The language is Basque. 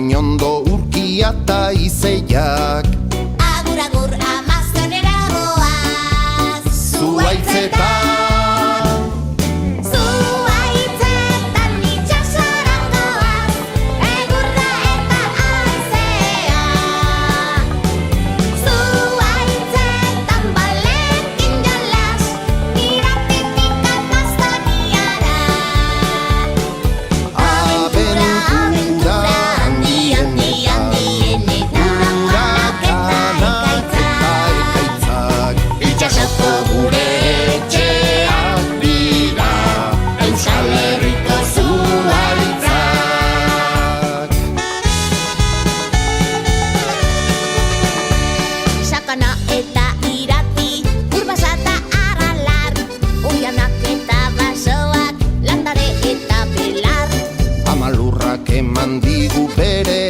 Gainondo urkia eta izeiak. Agur, agur, Amazonera goaz. Zuhaitzetan Zuhaitzetan itxasoran goaz. Egurra eta haizea. Zuhaitzetan balekin jolas. Iratitik Amazoniara. Abentura handi, handi, handienetan. Urakanak eta ekaitzak. Itxasoko gure etxeak dira Euskal Herriko zuhaitzak. Sakana eta irati, urbasa eta aralar, oianak eta basoak, landare eta belar. Amalurrak eman digu bere